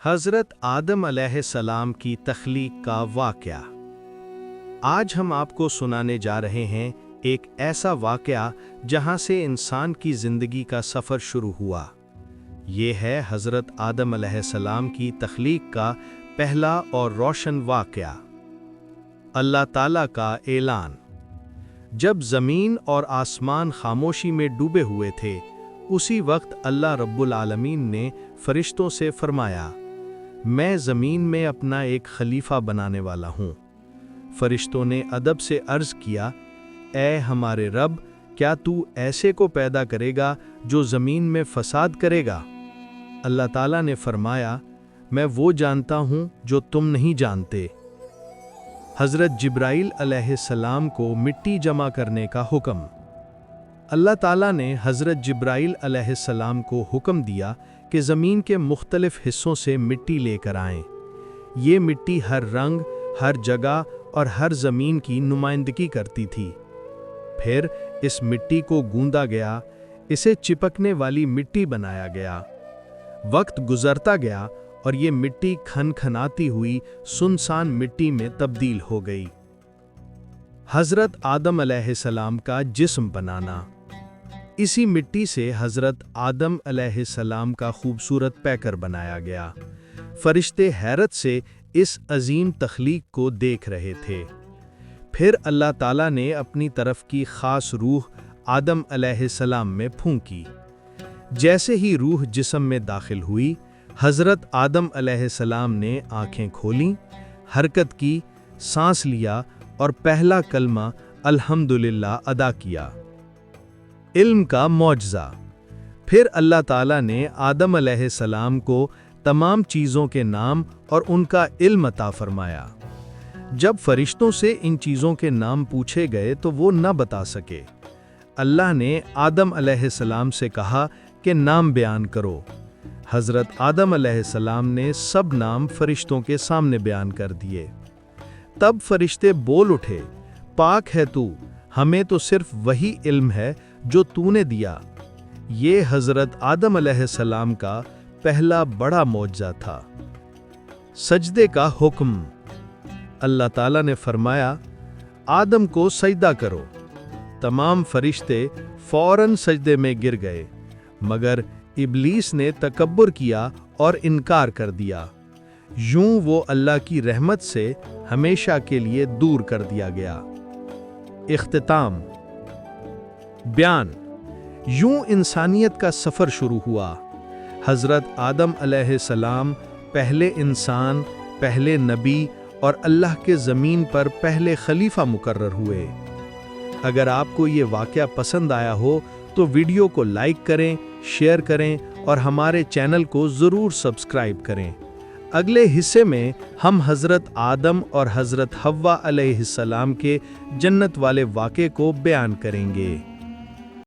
हज़रत आदम अलैहिस्सलाम की तख्लीक का वाक़या। आज हम आपको सुनाने जा रहे हैं एक ऐसा वाक़या जहां से इंसान की ज़िंदगी का सफ़र शुरू हुआ। ये है हज़रत आदम अलैहिस्सलाम की तख्लीक का पहला और रोशन वाक़या। अल्लाह ताला का ऐलान। जब ज़मीन और आसमान खामोशी में डूबे हुए थे, उसी वक्त अल्लाह रब्बुल आलमीन ने फरिश्तों से फरमाया, मैं ज़मीन में अपना एक खलीफा बनाने वाला हूँ। फरिश्तों ने अदब से अर्ज़ किया, ऐ हमारे रब, क्या तू ऐसे को पैदा करेगा जो ज़मीन में फ़साद करेगा? अल्लाह ताला ने फरमाया, मैं वो जानता हूँ जो तुम नहीं जानते। हज़रत जिब्राइल अलैहिस्सलाम को मिट्टी जमा करने का हुक्म। अल्लाह ताला ने हज़रत जिब्राइल अलैहिस्सलाम को हुक्म दिया कि ज़मीन के मुख्तलिफ़ हिस्सों से मिट्टी लेकर आएं। ये मिट्टी हर रंग, हर जगह और हर ज़मीन की नुमाइंदगी करती थी। फिर इस मिट्टी को गूंदा गया, इसे चिपकने वाली मिट्टी बनाया गया। वक्त गुज़रता गया और ये मिट्टी खनखनाती हुई सुनसान मिट्टी में तब्दील हो गई। हज़रत आदम अलैहिस्सलाम का जिस्म बनाना। इसी मिट्टी से हज़रत आदम अलैहिस्सलाम का खूबसूरत पैकर बनाया गया। फरिश्ते हैरत से इस अजीम तख्लीक को देख रहे थे। फिर अल्लाह ताला ने अपनी तरफ की ख़ास रूह आदम अलैहिस्सलाम में फूंकी। जैसे ही रूह जिस्म में दाखिल हुई, हज़रत आदम अलैहिस्सलाम ने आँखें खोलीं, हरकत की, सांस लिया और पहला कलमा अल्हम्दुलिल्लाह अदा किया। इल्म का मौजज़ा। फिर अल्लाह ताला ने आदम अलैहिस्सलाम को तमाम चीज़ों के नाम और उनका इल्म अता फरमाया। जब फरिश्तों से इन चीज़ों के नाम पूछे गए तो वो न बता सके। अल्लाह ने आदम अलैहिस्सलाम से कहा कि नाम बयान करो। हज़रत आदम अलैहिस्सलाम ने सब नाम फरिश्तों के सामने बयान कर दिए। तब फरिश्ते बोल उठे, पाक है तू, हमें तो सिर्फ वही इल्म है जो तूने दिया। ये हज़रत आदम अलैहिस्सलाम का पहला बड़ा मौजज़ा था। सजदे का हुक्म। अल्लाह ताला ने फरमाया, आदम को सजदा करो। तमाम फरिश्ते फौरन सजदे में गिर गए, मगर इब्लीस ने तकब्बुर किया और इनकार कर दिया। यूं वो अल्लाह की रहमत से हमेशा के लिए दूर कर दिया गया। इख्तिताम। बयान। यूं इंसानियत का सफ़र शुरू हुआ। हज़रत आदम अलैहिस्सलाम पहले इंसान, पहले नबी और अल्लाह के ज़मीन पर पहले खलीफा मुकर्रर हुए। अगर आपको ये वाक़या पसंद आया हो तो वीडियो को लाइक करें, शेयर करें और हमारे चैनल को ज़रूर सब्सक्राइब करें। अगले हिस्से में हम हज़रत आदम और हज़रत हव्वा अलैहिस्सलाम के जन्नत वाले वाक़े को बयान करेंगे।